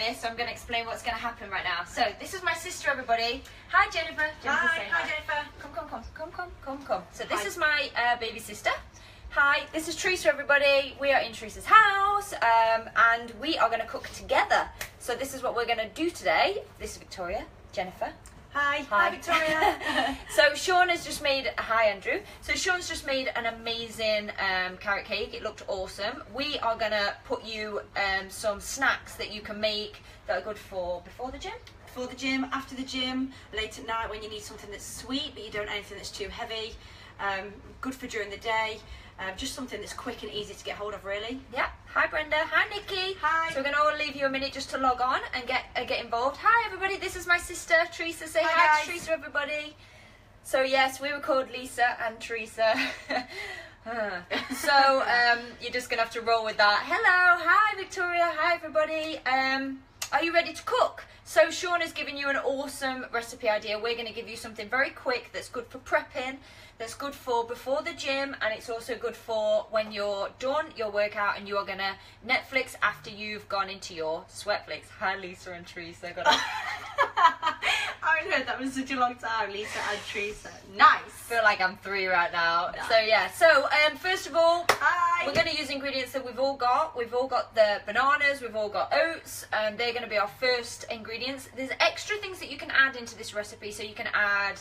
this, so I'm going to explain what's going to happen right now. So this is my sister, everybody. Hi, Jennifer. Jennifer, Hi, hi, Jennifer. Come. So this is my baby sister. Hi, this is Teresa, everybody. We are in Teresa's house, and we are going to cook together. So this is what we're going to do today. This is Victoria, Jennifer. Hi. Hi, Victoria. So Sean has just made, hi Andrew. So Sean's just made an amazing carrot cake. It looked awesome. We are going to put you some snacks that you can make that are good for before the gym. Before the gym, after the gym, late at night when you need something that's sweet but you don't want anything that's too heavy. Good for during the day. Just something that's quick and easy to get hold of, really. Yeah. Hi Brenda. Hi Nikki. Hi. So we're going to all leave you a minute just to log on and get involved. Hi everybody. This is my sister Teresa. Say hi to Teresa, everybody. So yes, we were called Lisa and Teresa. So you're just going to have to roll with that. Hello. Hi Victoria. Hi everybody. Are you ready to cook? So Sean has given you an awesome recipe idea. We're going to give you something very quick that's good for prepping, that's good for before the gym, and it's also good for when you're done your workout and you are going to Netflix after you've gone into your Sweatflix. Hi Lisa and Teresa. I haven't heard that in such a long time, Lisa and Teresa. Nice. I feel like I'm 3 right now. Nice. So yeah, so first of all, hi. We're going to use ingredients that we've all got. We've all got the bananas, we've all got oats, and they're going to be our first ingredients. There's extra things that you can add into this recipe, so you can add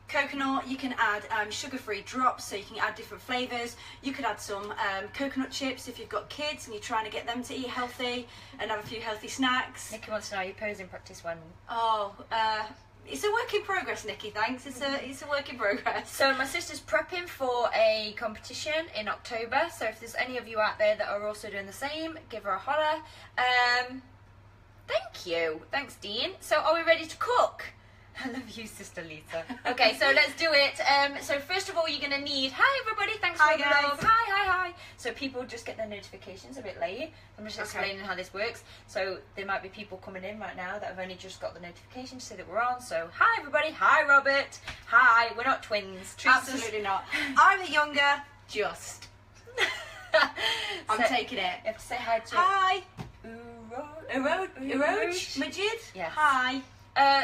coconut, you can add sugar-free drops, so you can add different flavours. You could add some coconut chips if you've got kids and you're trying to get them to eat healthy and have a few healthy snacks. Nikki wants to know, your posing practice when? Oh, it's a work in progress, Nikki, thanks. It's a work in progress. So my sister's prepping for a competition in October, so if there's any of you out there that are also doing the same, give her a holler. Thank you. Thanks, Dean. So are we ready to cook? I love you, Sister Lisa. Okay, so let's do it. So first of all, you're going to need... Hi, everybody. Thanks for the love. Hi. So people just get their notifications a bit late. I'm just explaining how this works. So there might be people coming in right now that have only just got the notification to say that we're on. So hi, everybody. Hi, Robert. Hi. We're not twins. Absolutely not. I'm the younger, just. I'm taking it. You have to say hi to... Hi. Uroj. Majid. Yes. Hi.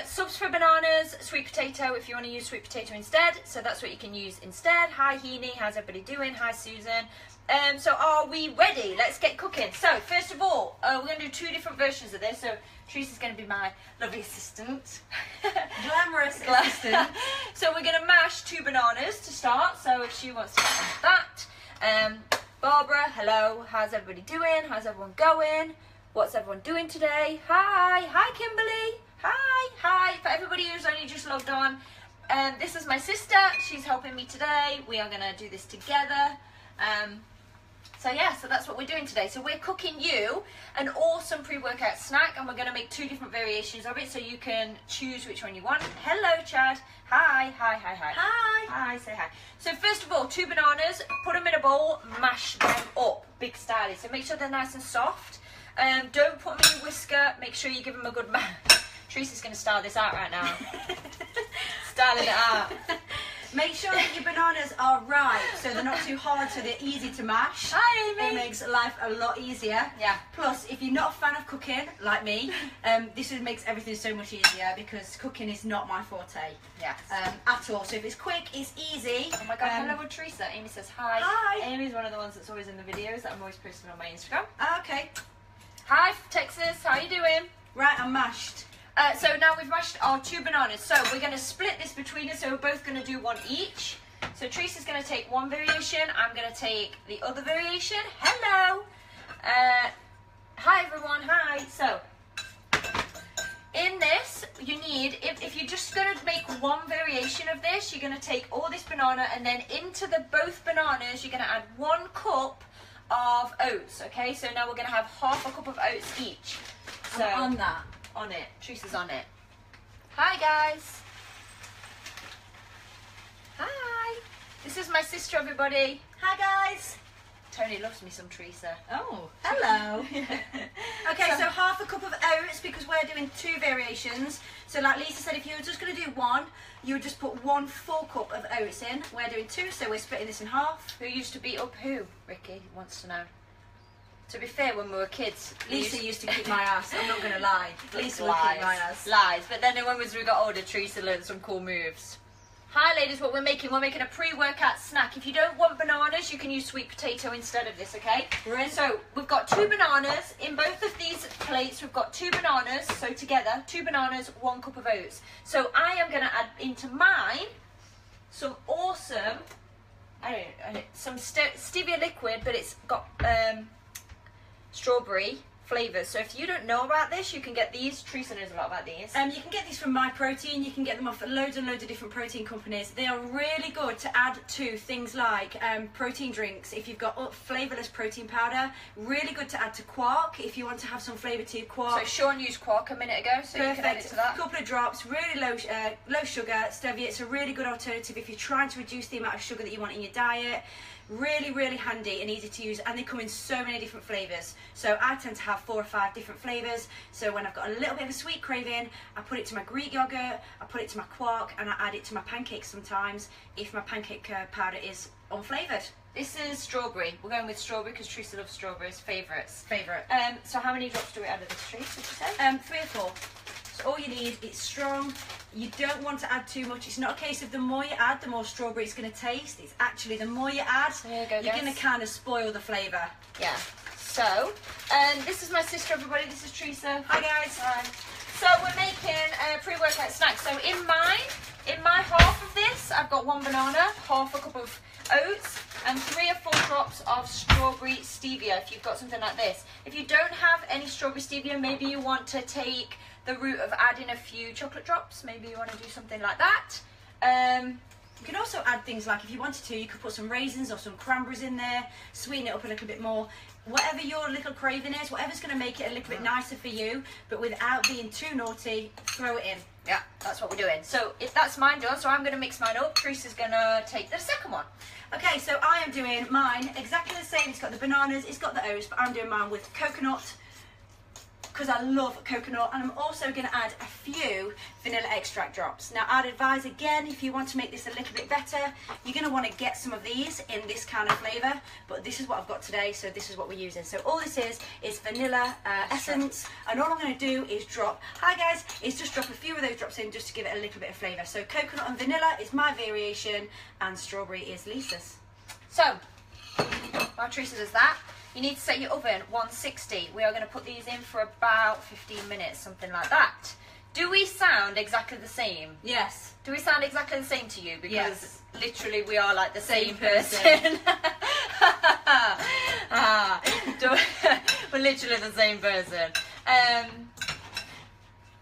Subs for bananas, sweet potato if you want to use sweet potato instead, so that's what you can use instead. Hi Heaney, how's everybody doing? Hi Susan. So are we ready? Let's get cooking. So first of all, we're going to do 2 different versions of this. So Teresa's going to be my lovely assistant. Glamorous assistant. So we're going to mash 2 bananas to start, so if she wants to get on that. Barbara, hello, how's everybody doing? How's everyone going? What's everyone doing today? Hi Kimberly. Hi, for everybody who's only just logged on, this is my sister, she's helping me today, we are going to do this together, so yeah, so that's what we're doing today. So we're cooking you an awesome pre-workout snack, and we're going to make 2 different variations of it, so you can choose which one you want. Hello Chad, hi. Hi, say hi. So first of all, 2 bananas, put them in a bowl, mash them up, big style, so make sure they're nice and soft, don't put them in a whisker, make sure you give them a good mash. Teresa's going to style this out right now. Styling it out. Make sure that your bananas are ripe, so they're not too hard, so they're easy to mash. Hi, Amy. It makes life a lot easier. Yeah. Plus, if you're not a fan of cooking, like me, this makes everything so much easier, because cooking is not my forte. Yes. At all. So if it's quick, it's easy. Oh my God, hello Teresa. Amy says hi. Hi. Amy's one of the ones that's always in the videos that I'm always posting on my Instagram. Okay. Hi, Texas. How you doing? Right, I'm mashed. So now we've mashed our 2 bananas. So we're going to split this between us. So we're both going to do 1 each. So Teresa's going to take 1 variation. I'm going to take the other variation. Hello. Hi everyone. Hi. So in this, you need, if you're just going to make 1 variation of this, you're going to take all this banana, and then into the both bananas, you're going to add 1 cup of oats. Okay. So now we're going to have half a cup of oats each. So I'm on that. On it. Teresa's on it. Hi guys. Hi. This is my sister, everybody. Hi guys. Tony loves me some Teresa. Oh, hello. Okay, so half a cup of oats, because we're doing 2 variations. So like Lisa said, if you were just going to do 1, you would just put 1 full cup of oats in. We're doing 2, so we're splitting this in half. Who used to beat up who? Ricky wants to know. To be fair, when we were kids, Lisa used to kick my ass. I'm not going to lie. Lisa would kick my ass. Lies. But then when we got older, Teresa learned some cool moves. Hi ladies, what we're making a pre-workout snack. If you don't want bananas, you can use sweet potato instead of this, okay? Brilliant. So we've got 2 bananas. In both of these plates, we've got 2 bananas. So together, 2 bananas, 1 cup of oats. So I am going to add into mine some awesome, some stevia liquid, but it's got strawberry flavours. So if you don't know about this, you can get these. Teresa knows a lot about these. You can get these from My Protein. You can get them off loads and loads of different protein companies. They are really good to add to things like protein drinks. If you've got flavourless protein powder, really good to add to quark if you want to have some flavour to your quark. So Sean used quark a minute ago, so perfect. You can add it to that. A couple of drops, really low sugar, stevia. It's a really good alternative if you're trying to reduce the amount of sugar that you want in your diet. Really, really handy and easy to use, and they come in so many different flavours. So I tend to have 4 or 5 different flavours. So when I've got a little bit of a sweet craving, I put it to my Greek yogurt, I put it to my quark, and I add it to my pancakes sometimes if my pancake powder is unflavoured. This is strawberry. We're going with strawberry because Teresa loves strawberries. Favourites. Favourite. So how many drops do we add of this, Teresa, would you say? 3 or 4. So all you need, it's strong. You don't want to add too much. It's not a case of the more you add, the more strawberry it's going to taste. It's actually the more you add, you're going to kind of spoil the flavour. Yeah. So, this is my sister, everybody. This is Teresa. Hi guys. Hi. So we're making a pre-workout snack. So in my half of this, I've got 1 banana, half a cup of oats, and 3 or 4 drops of strawberry stevia. If you've got something like this. If you don't have any strawberry stevia, maybe you want to take the route of adding a few chocolate drops. Maybe you want to do something like that. You can also add things like, if you wanted to, you could put some raisins or some cranberries in there, sweeten it up a little bit more. Whatever your little craving is, whatever's going to make it a little bit nicer for you, but without being too naughty, throw it in. Yeah, that's what we're doing. So if that's mine done, so I'm going to mix mine up. Teresa's going to take the second one. Okay, so I am doing mine exactly the same. It's got the bananas, it's got the oats, but I'm doing mine with coconut, because I love coconut, and I'm also going to add a few vanilla extract drops. Now I'd advise again, if you want to make this a little bit better, you're going to want to get some of these in this kind of flavour, but this is what I've got today, so this is what we're using. So all this is vanilla essence, and all I'm going to do is drop, just drop a few of those drops in just to give it a little bit of flavour. So coconut and vanilla is my variation, and strawberry is Lisa's. So, while Teresa does that, you need to set your oven 160. We are going to put these in for about 15 minutes, something like that. Do we sound exactly the same? Yes. Do we sound exactly the same to you? Because yes. Literally we are like the same person. We're literally the same person.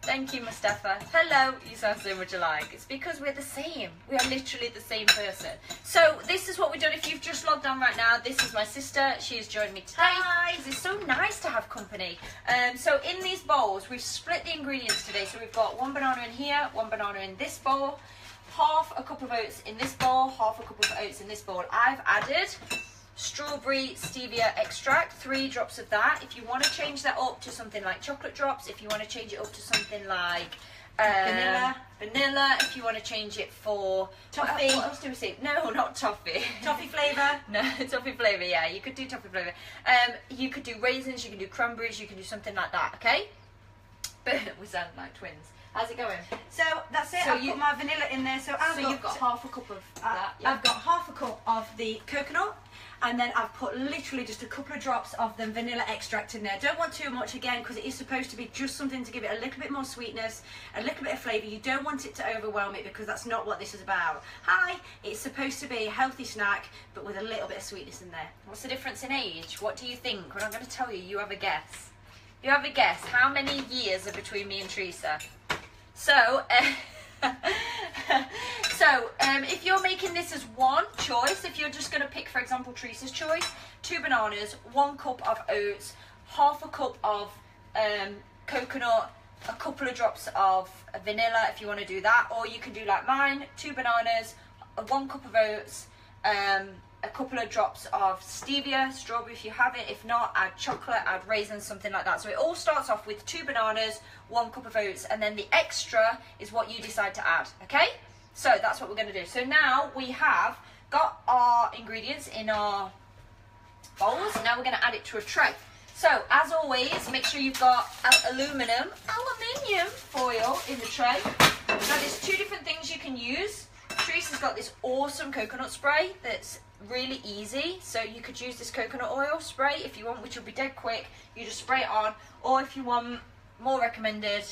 Thank you, Mustafa. Hello, you sound so much alike. It's because we're the same. We are literally the same person. So this is what we've done. If you've just logged on right now, this is my sister. She has joined me today. Hi. It's so nice to have company. So in these bowls, we've split the ingredients today. So we've got 1 banana in here, 1 banana in this bowl, half a cup of oats in this bowl, half a cup of oats in this bowl. I've added strawberry stevia extract, 3 drops of that. If you want to change that up to something like chocolate drops, if you want to change it up to something like vanilla, if you want to change it for toffee. What else do we say? No, not toffee. Toffee flavour. No, toffee flavour. Yeah, you could do toffee flavour. You could do raisins. You can do cranberries. You can do something like that. Okay. But we sound like twins. How's it going? So that's it. So I've put my vanilla in there. So you've got half a cup of that. Yeah. I've got half a cup of the coconut, and then I've put literally just a couple of drops of the vanilla extract in there. Don't want too much again, because it is supposed to be just something to give it a little bit more sweetness, a little bit of flavour. You don't want it to overwhelm it, because that's not what this is about. It's supposed to be a healthy snack, but with a little bit of sweetness in there. What's the difference in age? What do you think? Well, I'm going to tell you. You have a guess. You have a guess. How many years are between me and Teresa? So, if you're making this as one choice, if you're just going to pick, for example, Teresa's choice, 2 bananas, 1 cup of oats, half a cup of coconut, a couple of drops of vanilla if you want to do that, or you can do like mine, 2 bananas, 1 cup of oats, a couple of drops of stevia, strawberry if you have it. If not, add chocolate, add raisins, something like that. So it all starts off with 2 bananas, 1 cup of oats, and then the extra is what you decide to add, okay? So that's what we're going to do. So now we have got our ingredients in our bowls. Now we're going to add it to a tray. So, as always, make sure you've got aluminium foil in the tray. Now, there's two different things you can use. Teresa's got this awesome coconut spray that's really easy. So you could use this coconut oil spray if you want, which will be dead quick. You just spray it on. Or if you want, more recommended,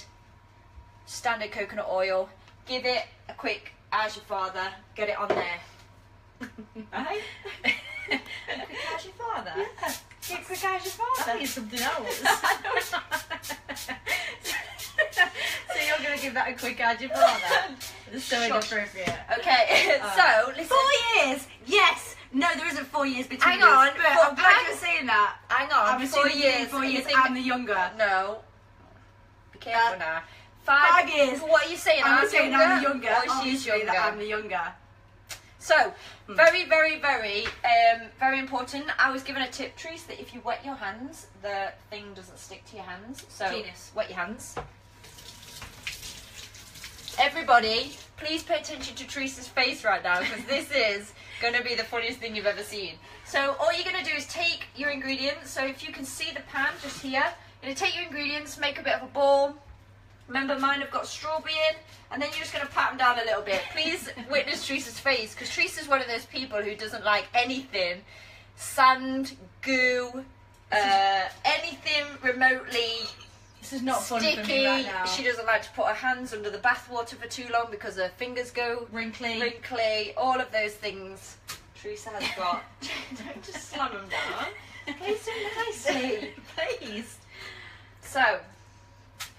standard coconut oil. Give it a quick, as your father, get it on there. Right? Quick as your father? Yeah. Get quick as your father. That is something else. So you're going to give that a quick as your father? It's so inappropriate. Okay, so listen. 4 years! Yes! No, there isn't 4 years between Hang on, us, but I'm glad you're saying that. Hang on, I'm 4 assuming years. 4 years think- I'm the younger. No. Be careful now. 5 years. What are you saying? I'm saying I'm the younger. Or she's Obviously younger. that I'm the younger. So, very, very, very, very important. I was given a tip, Therese, that if you wet your hands, the thing doesn't stick to your hands. So, Genius. Wet your hands. Everybody, please pay attention to Teresa's face right now, because this is going to be the funniest thing you've ever seen. So, all you're going to do is take your ingredients. So, if you can see the pan just here, you're going to take your ingredients, make a bit of a ball. Remember, mine have got strawberry in, and then you're just going to pat them down a little bit. Please witness Teresa's face, because Teresa's one of those people who doesn't like anything sand, goo, anything remotely This is not fun sticky. for me right now. She doesn't like to put her hands under the bathwater for too long because her fingers go wrinkly, all of those things Teresa has got. Don't just slam them down. Place them nicely. Please. So,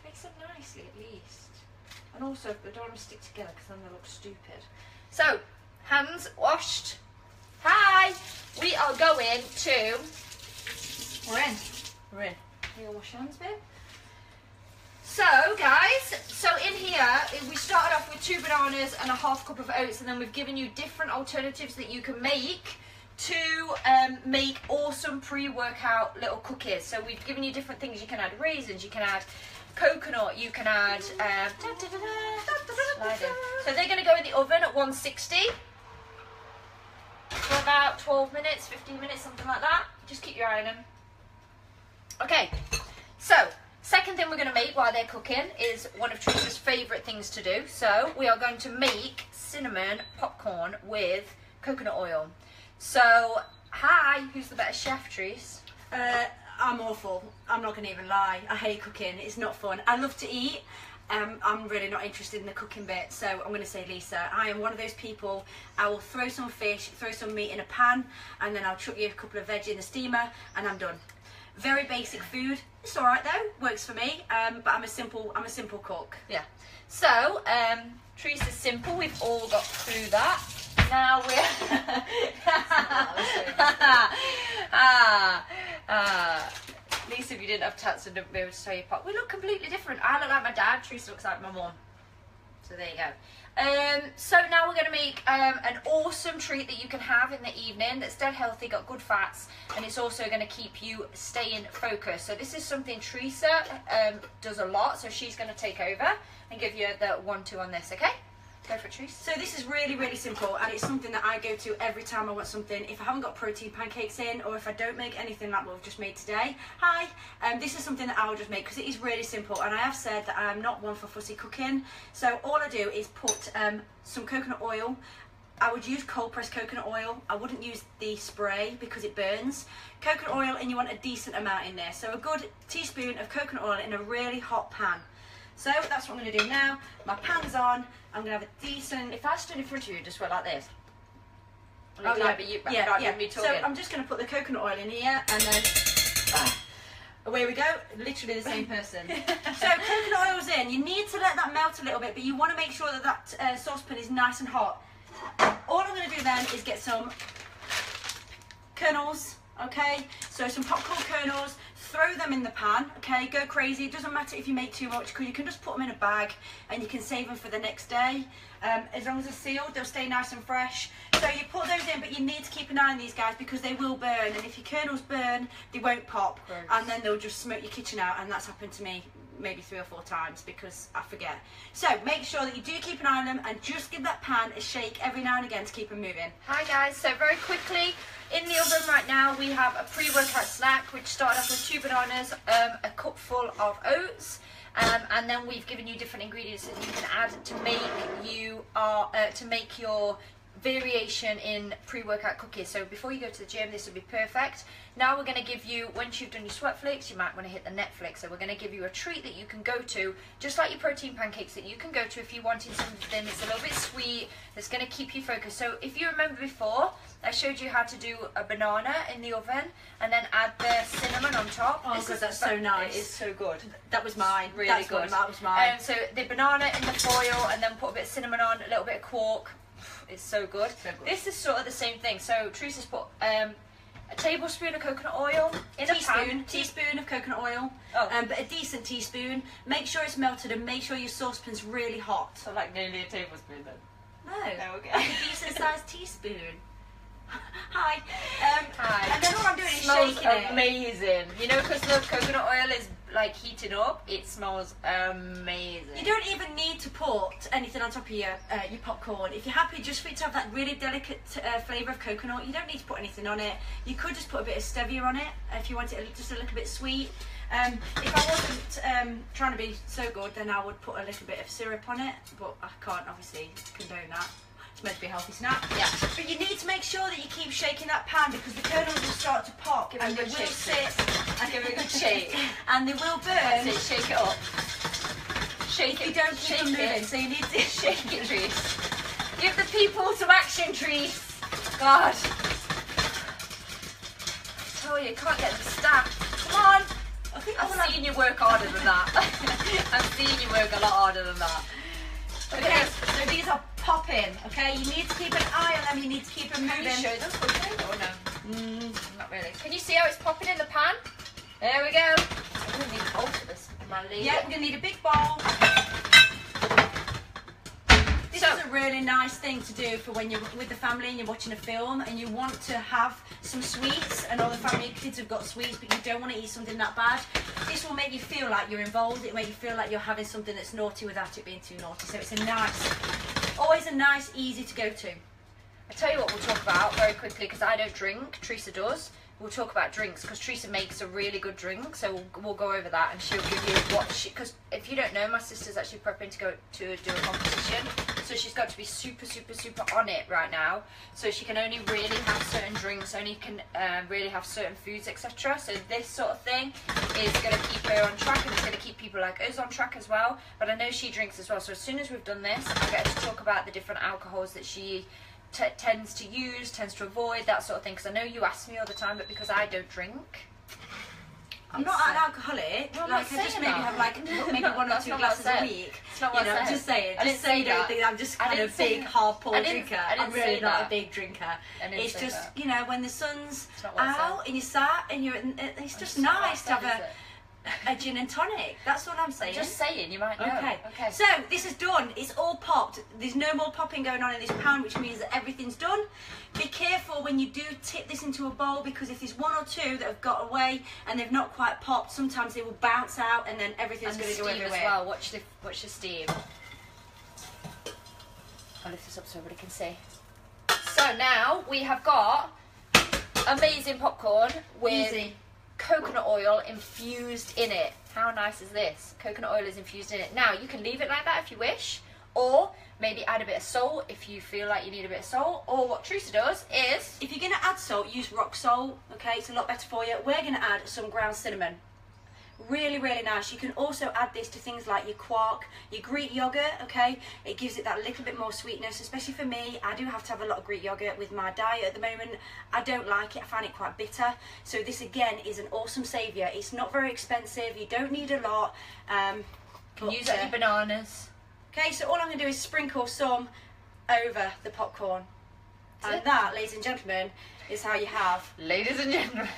place them nicely at least. And also, they don't want to stick together because then they look stupid. So, hands washed. Hi! We are going to... We're in. You wash your hands, babe? So, guys, so in here, we started off with 2 bananas and a half cup of oats, and then we've given you different alternatives that you can make to make awesome pre-workout little cookies. So we've given you different things. You can add raisins, you can add coconut, you can add... So they're going to go in the oven at 160 for about 12 minutes, 15 minutes, something like that. Just keep your eye on them. Okay, so... second thing we're going to make while they're cooking is one of Teresa's favourite things to do. So we are going to make cinnamon popcorn with coconut oil. So, hi, who's the better chef, Teresa? I'm awful. I'm not going to even lie. I hate cooking. It's not fun. I love to eat. I'm really not interested in the cooking bit, so I'm going to say Lisa. I am one of those people. I will throw some fish, throw some meat in a pan, and then I'll chuck you a couple of veg in the steamer, and I'm done. Very basic food. It's all right though. Works for me. But I'm a simple cook. Yeah. So, Teresa's simple. We've all got through that. Now we're... Lisa, if you didn't have tats, I wouldn't be able to tell you apart. We look completely different. I look like my dad. Teresa looks like my mum. So there you go. So now we're going to make an awesome treat that you can have in the evening that's dead healthy, got good fats, and it's also going to keep you staying focused. So this is something Teresa does a lot, so she's going to take over and give you the 1-2 on this, okay? Go for it, Teresa. So this is really, really simple, and it's something that I go to every time I want something. If I haven't got protein pancakes in, or if I don't make anything like what we've just made today, hi, this is something that I will just make because it is really simple. And I have said that I'm not one for fussy cooking, so all I do is put some coconut oil. I would use cold pressed coconut oil. I wouldn't use the spray because it burns. Coconut oil, and you want a decent amount in there. So a good teaspoon of coconut oil in a really hot pan. So that's what I'm going to do now. My pan's on. I'm going to have a decent... If I stood in front of you, just went like this. Oh, yeah. But you, Yeah. Me So talking. I'm just going to put the coconut oil in here, and then away we go. Literally the same person. So coconut oil's in. You need to let that melt a little bit, but you want to make sure that that saucepan is nice and hot. All I'm going to do then is get some kernels, okay? So some popcorn kernels. Throw them in the pan, okay? Go crazy. It doesn't matter if you make too much because you can just put them in a bag and you can save them for the next day. As long as they're sealed, they'll stay nice and fresh. So you put those in, but you need to keep an eye on these guys because they will burn. And if your kernels burn, they won't pop. Gross. And then they'll just smoke your kitchen out. And that's happened to me maybe 3 or 4 times because I forget. So make sure that you do keep an eye on them and just give that pan a shake every now and again to keep them moving. Hi guys, so very quickly, in the oven right now we have a pre-workout snack which started off with 2 bananas, a cup full of oats, and then we've given you different ingredients that you can add to make your variation in pre-workout cookies. So before you go to the gym, this will be perfect. Now we're going to give you, once you've done your Sweatflix, you might want to hit the Netflix. So we're going to give you a treat that you can go to, just like your protein pancakes, that you can go to if you wanted something that's a little bit sweet, that's going to keep you focused. So if you remember before, I showed you how to do a banana in the oven and then add the cinnamon on top. Oh god, that's so nice. It is so good. That was mine. Really good. That was mine. So the banana in the foil and then put a bit of cinnamon on, a little bit of quark. It's so good. This is sort of the same thing. So Teresa's put a tablespoon of coconut oil in a pan. Teaspoon of coconut oil, but a decent teaspoon. Make sure it's melted and make sure your saucepan's really hot. So like nearly a tablespoon then? No, okay. like a decent sized teaspoon. Hi. Hi. And then all I'm doing is smells shaking it. Amazing. You know, because the coconut oil is like heating up, it smells amazing. You don't even need to put anything on top of your popcorn. If you're happy just for it to have that really delicate flavour of coconut, you don't need to put anything on it. You could just put a bit of stevia on it if you want it just a little bit sweet. If I wasn't trying to be so good, then I would put a little bit of syrup on it, but I can't obviously condone that. It's meant to be a healthy snack. Yeah. But you need to make sure that you keep shaking that pan because the kernels will start to pop and they will sit and give it a good shake. And they will burn. That's it, shake it up. Shake it. You don't keep them moving, so you need to shake it, Trees. Give the people some action, Trees. God. I tell you, can't get them stacked. Come on. I've seen you work harder than that. I've seen you work a lot harder than that. Okay, so these are popping, okay? You need to keep an eye on them, you need to keep them moving. Can you show them quickly or no? Not really. Can you see how it's popping in the pan? There we go. I'm going to need a bowl for this, Mandy. Yeah, we're going to need a big bowl. This is a really nice thing to do for when you're with the family and you're watching a film and you want to have some sweets and all the family kids have got sweets but you don't want to eat something that bad. This will make you feel like you're involved. It will make you feel like you're having something that's naughty without it being too naughty. So it's a nice, always a nice, easy to go to. I tell you what we'll talk about very quickly because I don't drink. Teresa does. We'll talk about drinks because Teresa makes a really good drink, so we'll go over that and she'll give you what she. Because if you don't know, my sister's actually prepping to go to do a competition, so she's got to be super on it right now. So she can only really have certain drinks, only can really have certain foods, etc. So this sort of thing is going to keep her on track and it's going to keep people like us on track as well. But I know she drinks as well, so as soon as we've done this, I'll get her to talk about the different alcohols that she tends to use, tends to avoid, that sort of thing, because I know you ask me all the time, but because I don't drink. I'm not an alcoholic, well, like I just maybe have like maybe 1 or 2 glasses a week. It's not what I said. Just say it. Just say you don't think I'm just kind of big hardcore drinker. I'm really not a big drinker. It's just, you know, when the sun's out and you're sat and you're, it's just nice to have a gin and tonic. That's what I'm saying. Just saying, you might know. Okay. So this is done. It's all popped. There's no more popping going on in this pan, which means that everything's done. Be careful when you do tip this into a bowl because if there's 1 or 2 that have got away and they've not quite popped, sometimes they will bounce out and then everything's going to go everywhere. As well. Watch the steam. I'll lift this up so everybody can see. So now we have got amazing popcorn with coconut oil infused in it. How nice is this? Coconut oil is infused in it. Now you can leave it like that if you wish, or maybe add a bit of salt if you feel like you need a bit of salt. Or what Teresa does is, if you're going to add salt, use rock salt. Okay, it's a lot better for you. We're going to add some ground cinnamon. Really nice. You can also add this to things like your quark, your Greek yogurt. Okay, it gives it that little bit more sweetness, especially for me. I do have to have a lot of Greek yogurt with my diet at the moment. I don't like it. I find it quite bitter. So this again is an awesome saviour. It's not very expensive. You don't need a lot. You can use it with bananas. Okay, so all I'm going to do is sprinkle some over the popcorn. And that, ladies and gentlemen, is how you have... Ladies and gentlemen.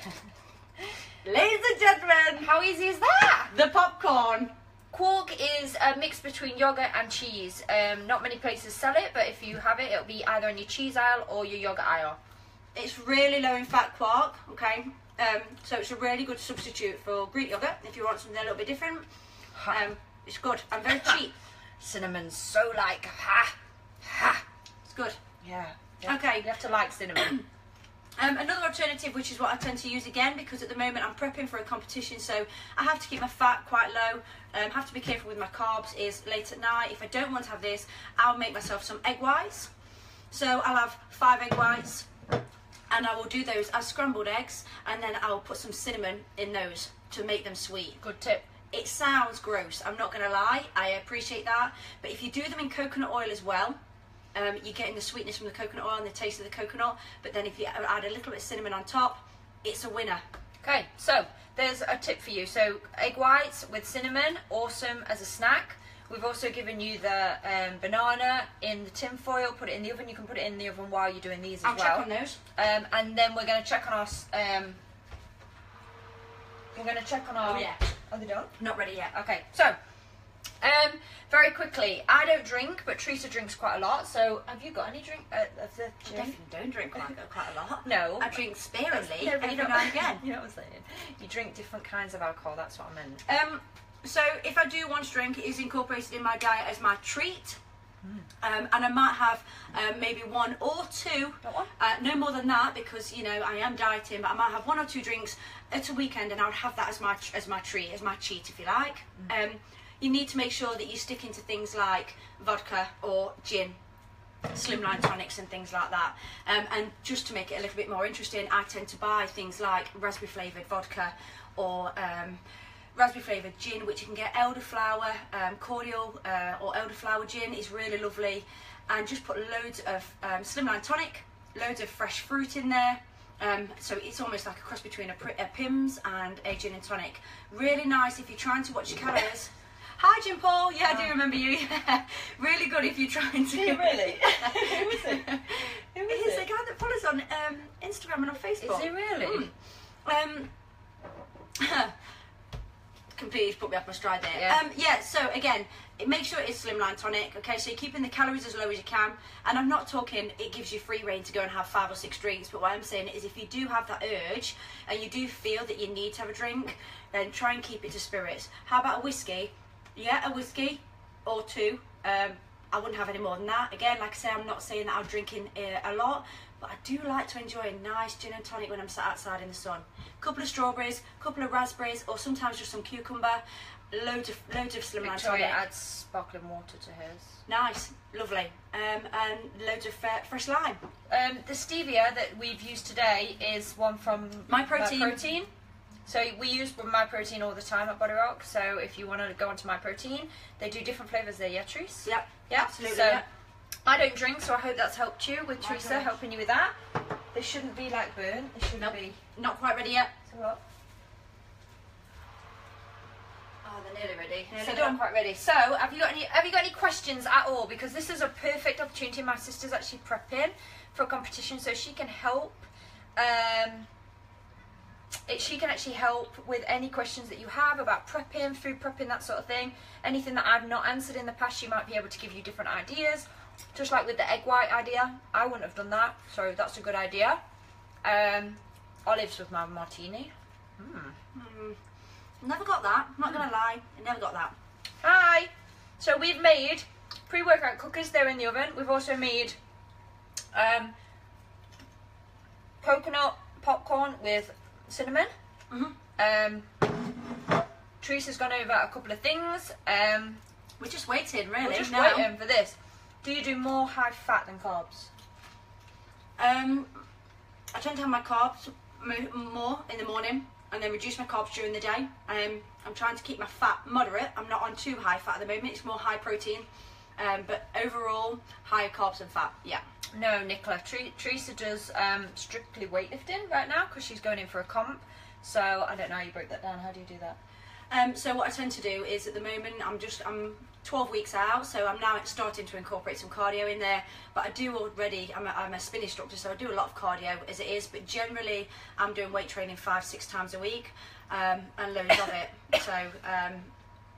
Ladies and gentlemen, how easy is that? The popcorn. Quark is a mix between yogurt and cheese. Not many places sell it, but if you have it, it'll be either in your cheese aisle or your yogurt aisle. It's really low in fat quark, okay? So it's a really good substitute for Greek yogurt if you want something a little bit different. It's good and very cheap. Cinnamon's so like, ha. It's good. Yeah. Okay. You have to like cinnamon. Another alternative, which is what I tend to use again, because at the moment I'm prepping for a competition, so I have to keep my fat quite low, have to be careful with my carbs, is late at night. If I don't want to have this, I'll make myself some egg whites. So I'll have 5 egg whites, and I will do those as scrambled eggs, and then I'll put some cinnamon in those to make them sweet. Good tip. It sounds gross, I'm not going to lie, I appreciate that, but if you do them in coconut oil as well, you're getting the sweetness from the coconut oil and the taste of the coconut, but then if you add a little bit of cinnamon on top, it's a winner. Okay, so there's a tip for you. So egg whites with cinnamon, awesome as a snack. We've also given you the banana in the tin foil. Put it in the oven. You can put it in the oven while you're doing these as well. I'll check on those. And then we're going to check on our... we're going to check on our... Oh, yeah. Are they done? Not ready yet. Okay, so... very quickly, I don't drink, but Teresa drinks quite a lot. So, have you got any drink of the I gin? definitely don't drink quite a lot. No. I drink sparingly No, but every you don't- now and again. You know what I'm saying? You drink different kinds of alcohol. That's what I meant. So if I do want to drink, it is incorporated in my diet as my treat. And I might have maybe 1 or 2, no more than that, because you know I am dieting. But I might have 1 or 2 drinks at a weekend, and I would have that as my treat, as my cheat, if you like. You need to make sure that you're sticking to things like vodka or gin, slimline tonics and things like that. And just to make it a little bit more interesting, I tend to buy things like raspberry flavoured vodka or raspberry flavoured gin, which you can get elderflower, cordial or elderflower gin is really lovely. And just put loads of slimline tonic, loads of fresh fruit in there. So it's almost like a cross between a Pimm's and a gin and tonic. Really nice if you're trying to watch your calories. Hi Jim Paul, yeah, I do remember you. Really good if you're trying to. Really? Who is it? Who is He's it? the guy that follows on Instagram and on Facebook. Is he really? Completely put me off my stride there. Yeah. So again, make sure it's slimline tonic, okay? So you're keeping the calories as low as you can. And I'm not talking it gives you free reign to go and have 5 or 6 drinks, but what I'm saying is if you do have that urge and you do feel that you need to have a drink, then try and keep it to spirits. How about a whiskey? Yeah, a whiskey or 2. I wouldn't have any more than that. Again, like I say, I'm not saying that I'm drinking a lot, but I do like to enjoy a nice gin and tonic when I'm sat outside in the sun. Couple of strawberries, couple of raspberries, or sometimes just some cucumber. Loads of slimline tonic. Victoria adds sparkling water to hers. Nice, lovely, and loads of fresh lime. The stevia that we've used today is one from My Protein. So we use My Protein all the time at Body Rock. So if you want to go onto My Protein, they do different flavours there, yeah, Therese? Yep, Yeah, absolutely. So Yep. I don't drink, so I hope that's helped you with Teresa, gosh. helping you with that. They shouldn't be like burnt. They shouldn't Nope. be. Not quite ready yet. So what? Oh, they're nearly ready. So Nearly they're done. not quite ready. So have you got any questions at all? Because this is a perfect opportunity. My sister's actually prepping for a competition, so she can help. She can actually help with any questions that you have about prepping, food prepping, that sort of thing. Anything that I've not answered in the past, she might be able to give you different ideas. Just like with the egg white idea, I wouldn't have done that, so that's a good idea. Olives with my martini. Never got that. I'm not gonna lie. I never got that. Hi! So we've made pre-workout cookies, they're in the oven. We've also made coconut popcorn with cinnamon. Teresa's gone over a couple of things. We're just waiting, really. We're just now. waiting for this. Do you do more high fat than carbs? I tend to have my carbs more in the morning and then reduce my carbs during the day. I'm trying to keep my fat moderate. I'm not on too high fat at the moment. It's more high protein. But overall, higher carbs and fat, yeah. No, Nicola. Teresa does strictly weightlifting right now because she's going in for a comp. So I don't know how you break that down. How do you do that? So what I tend to do is at the moment I'm 12 weeks out, so I'm now starting to incorporate some cardio in there. But I do already. I'm a spin instructor, so I do a lot of cardio as it is. But generally, I'm doing weight training 5-6 times a week, and loads of it. So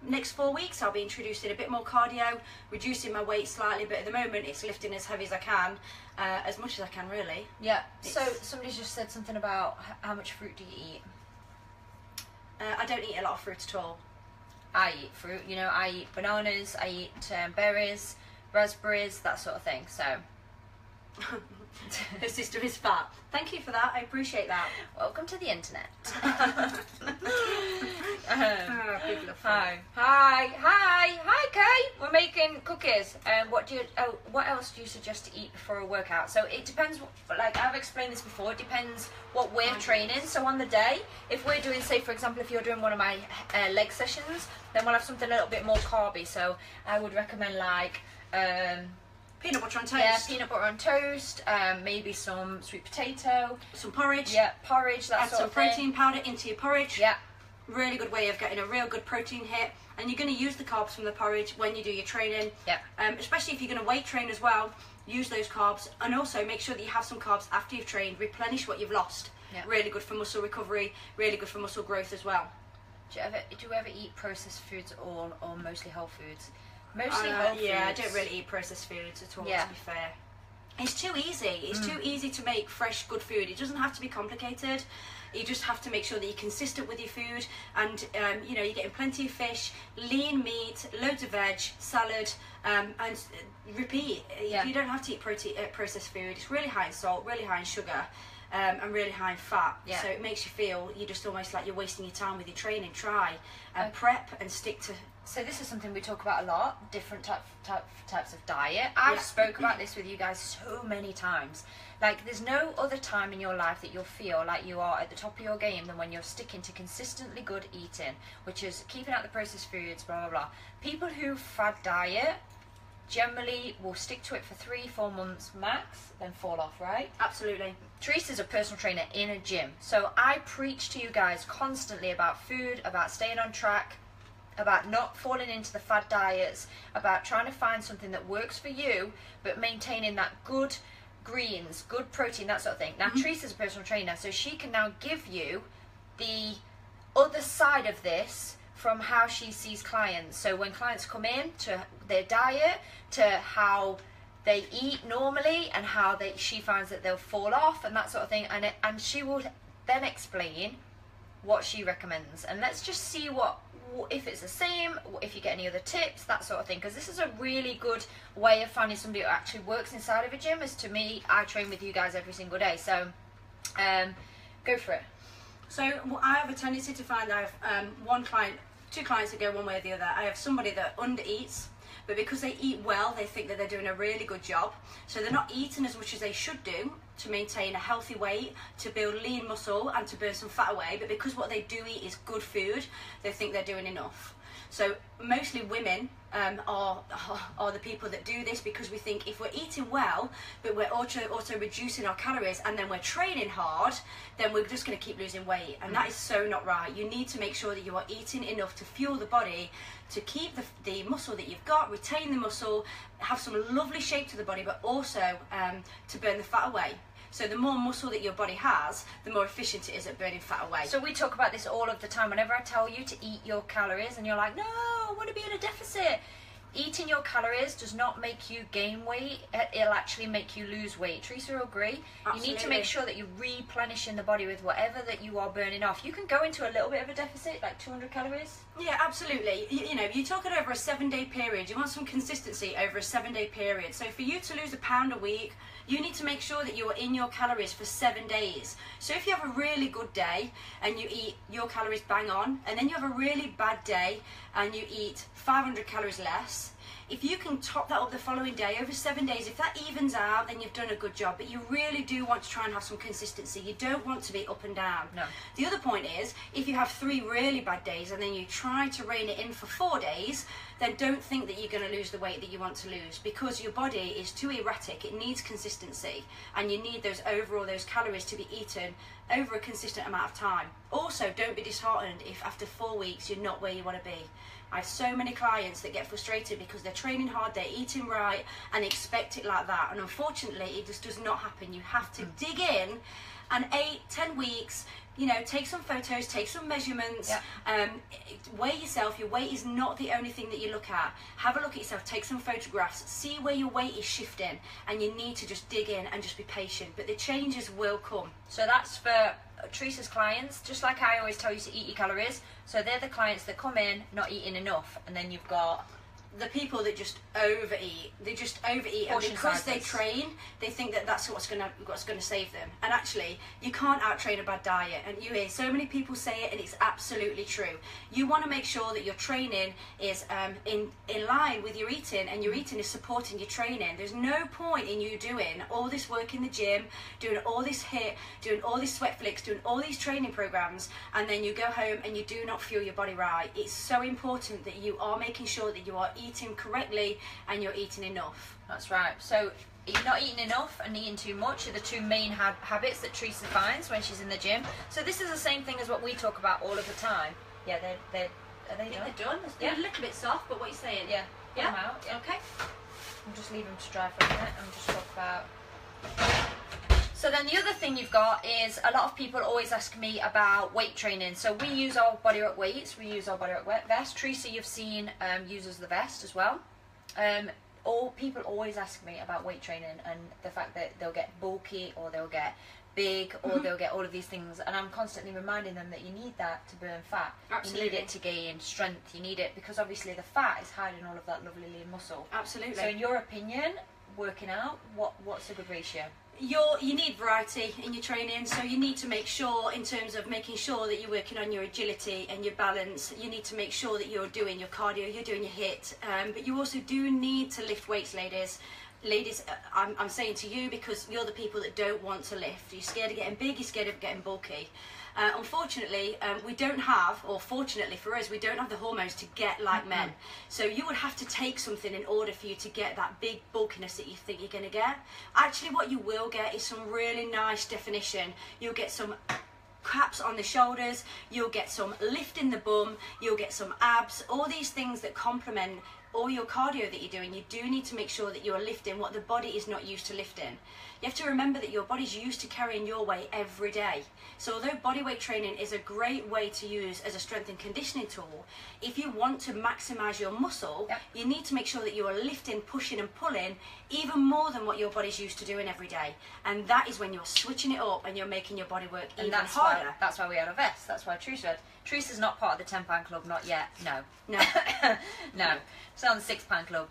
next 4 weeks, I'll be introducing a bit more cardio, reducing my weight slightly. But at the moment, it's lifting as heavy as I can, as much as I can, really. Yeah. So somebody just said something about how much fruit do you eat? I don't eat a lot of fruit at all. I eat fruit. You know, I eat bananas, I eat berries, raspberries, that sort of thing. So her sister is fat. Thank you for that. I appreciate that. welcome to the internet. Hi, Hi, Kay. We're making cookies. What else do you suggest to eat before a workout? So it depends. Like I've explained this before, it depends what we're training. So on the day, if we're doing, say for example, if you're doing one of my leg sessions, then we'll have something a little bit more carby. So I would recommend like peanut butter on toast. yeah, peanut butter on toast. Maybe some sweet potato, some porridge. yeah, porridge. That Add sort some of thing. protein powder into your porridge. Yeah. Really good way of getting a real good protein hit, and you're going to use the carbs from the porridge when you do your training. Yeah. Especially if you're going to weight train as well, use those carbs, and also make sure that you have some carbs after you've trained. Replenish what you've lost. Yeah. Really good for muscle recovery. Really good for muscle growth as well. Do you ever eat processed foods or mostly whole foods? Mostly whole foods. Yeah, I don't really eat processed foods at all. Yeah. To be fair, it's too easy. It's too easy to make fresh, good food. It doesn't have to be complicated. You just have to make sure that you're consistent with your food, and you know, you're getting plenty of fish, lean meat, loads of veg, salad, and repeat. Yeah. You don't have to eat processed food. It's really high in salt, really high in sugar, and really high in fat. Yeah. So it makes you feel you're just almost like you're wasting your time with your training. Try and prep and stick to. So this is something we talk about a lot, different types of diet. I've spoke about this with you guys so many times. Like there's no other time in your life that you'll feel like you are at the top of your game than when you're sticking to consistently good eating, which is keeping out the processed foods, blah, blah, blah. People who fad diet generally will stick to it for 3-4 months max, then fall off, right? Absolutely. Teresa's a personal trainer in a gym. So I preach to you guys constantly about food, about staying on track, about not falling into the fad diets, about trying to find something that works for you, but maintaining that good greens, good protein, that sort of thing. Now, Teresa's a personal trainer, so she can now give you the other side of this from how she sees clients. So when clients come in, to their diet, to how they eat normally, and how she finds that they'll fall off, and that sort of thing, and she will then explain what she recommends. And let's just see if it's the same, if you get any other tips, that sort of thing, because this is a really good way of finding somebody who actually works inside of a gym. As to me, I train with you guys every single day, so go for it. So I have a tendency to find that I have two clients that go one way or the other. I have somebody that undereats, but because they eat well, they think that they're doing a really good job. So they're not eating as much as they should do to maintain a healthy weight, to build lean muscle and to burn some fat away. But because what they do eat is good food, they think they're doing enough. So mostly women are the people that do this, because we think if we're eating well, but we're also reducing our calories, and then we're training hard, then we're just going to keep losing weight. And that is so not right. You need to make sure that you are eating enough to fuel the body, to keep the muscle that you've got, retain the muscle, have some lovely shape to the body, but also to burn the fat away. So the more muscle that your body has, the more efficient it is at burning fat away. So we talk about this all of the time. Whenever I tell you to eat your calories and you're like, no, I want to be in a deficit. Eating your calories does not make you gain weight. It'll actually make you lose weight. Teresa will agree. Absolutely. You need to make sure that you're replenishing the body with whatever that you are burning off. You can go into a little bit of a deficit, like 200 calories. Yeah, absolutely. You know, you talk it over a 7-day period. You want some consistency over a 7-day period. So for you to lose a pound a week, you need to make sure that you are in your calories for 7 days. So if you have a really good day and you eat your calories bang on, and then you have a really bad day and you eat 500 calories less, if you can top that up the following day, over 7 days, if that evens out, then you've done a good job. But you really do want to try and have some consistency. You don't want to be up and down. No. The other point is, if you have 3 really bad days and then you try to rein it in for 4 days, then don't think that you're going to lose the weight that you want to lose, because your body is too erratic. It needs consistency, and you need those calories to be eaten over a consistent amount of time. Also, don't be disheartened if after 4 weeks you're not where you want to be. I have so many clients that get frustrated because they're training hard, they're eating right, and they expect it like that. And unfortunately, it just does not happen. You have to dig in And 8-10 weeks, you know, take some photos, take some measurements, weigh yourself. Your weight is not the only thing that you look at. Have a look at yourself, take some photographs, see where your weight is shifting, and you need to just dig in and just be patient. But the changes will come. So that's for Teresa's clients, just like I always tell you to eat your calories. So they're the clients that come in not eating enough, and then you've got the people that just overeat. They just overeat, and because they train, they think that that's what's gonna save them. And actually, you can't out-train a bad diet. And you hear so many people say it, and it's absolutely true. You want to make sure that your training is in line with your eating, and your eating is supporting your training. There's no point in you doing all this work in the gym, doing all this HIIT, doing all these sweat flicks, doing all these training programs, and then you go home and you do not fuel your body right. It's so important that you are making sure that you are eating correctly and you're eating enough. That's right. So you're not eating enough and eating too much are the two main habits that Teresa finds when she's in the gym. So this is the same thing as what we talk about all of the time. Yeah, are they done? They're done. They're a little bit soft, but what are you saying? Yeah. Yeah. Them out. Yeah. Okay. I'll just leave them to dry for a minute and just talk about. So then the other thing you've got is a lot of people always ask me about weight training. So we use our Bodywork weights, we use our Bodywork vest. Teresa, you've seen uses the vest as well. All people always ask me about weight training and the fact that they'll get bulky or they'll get big or they'll get all of these things, and I'm constantly reminding them that you need that to burn fat. Absolutely. You need it to gain strength. You need it because obviously the fat is hiding all of that lovely lean muscle. Absolutely. So in your opinion, working out, what's a good ratio? You need variety in your training, so you need to make sure, in terms of making sure that you're working on your agility and your balance, you need to make sure that you're doing your cardio, you're doing your HIIT, but you also do need to lift weights, ladies. Ladies, I'm saying to you, because you're the people that don't want to lift. You're scared of getting big, you're scared of getting bulky. Unfortunately, we don't have, or fortunately for us, we don't have the hormones to get like men. So you would have to take something in order for you to get that big bulkiness that you think you're going to get. Actually, what you will get is some really nice definition. You'll get some caps on the shoulders, you'll get some lift in the bum, you'll get some abs, all these things that complement all your cardio that you're doing. You do need to make sure that you're lifting what the body is not used to lifting. You have to remember that your body's used to carrying your weight every day. So although bodyweight training is a great way to use as a strength and conditioning tool, if you want to maximize your muscle, you need to make sure that you are lifting, pushing and pulling even more than what your body's used to doing every day. And that is when you're switching it up and you're making your body work even harder. That's why we had a vest. That's why Teresa's not part of the £10 club, not yet. No. No. She's on the £6 club.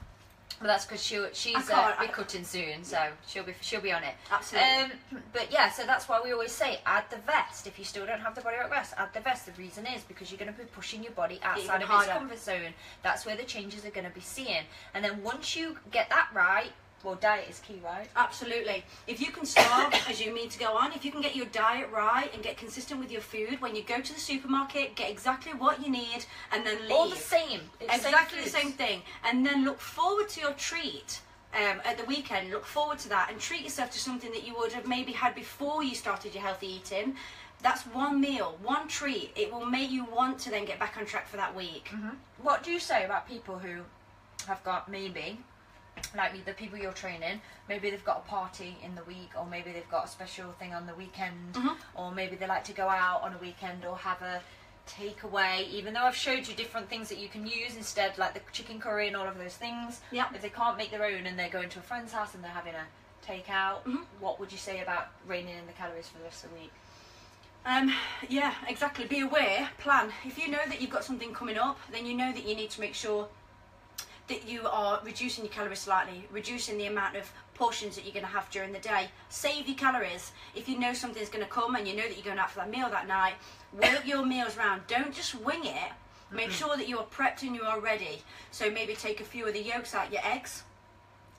But that's because she's be cutting soon, so she'll be on it. Absolutely. But yeah, so that's why we always say add the vest. If you still don't have the Bodywork vest, add the vest. The reason is because you're going to be pushing your body outside of its comfort zone. That's where the changes are going to be seen. And then once you get that right, well, diet is key, right? Absolutely. If you can start as you mean to go on, if you can get your diet right and get consistent with your food, when you go to the supermarket, get exactly what you need and then leave. All the same. Exactly the same thing. And then look forward to your treat. At the weekend, look forward to that and treat yourself to something that you would have maybe had before you started your healthy eating. That's one meal, one treat. It will make you want to then get back on track for that week. What do you say about people who have got maybe, like the people you're training, maybe they've got a party in the week, or maybe they've got a special thing on the weekend, or maybe they like to go out on a weekend or have a takeaway, even though I've showed you different things that you can use instead, like the chicken curry and all of those things. If they can't make their own and they're going to a friend's house and they're having a takeout, what would you say about reining in the calories for the rest of the week? Yeah, exactly. Be aware, plan. If you know that you've got something coming up, then you know that you need to make sure that you are reducing your calories slightly, reducing the amount of portions that you're going to have during the day. Save your calories. If you know something's going to come and you know that you're going out for that meal that night, work your meals around. Don't just wing it. Make sure that you are prepped and you are ready. So maybe take a few of the yolks out your eggs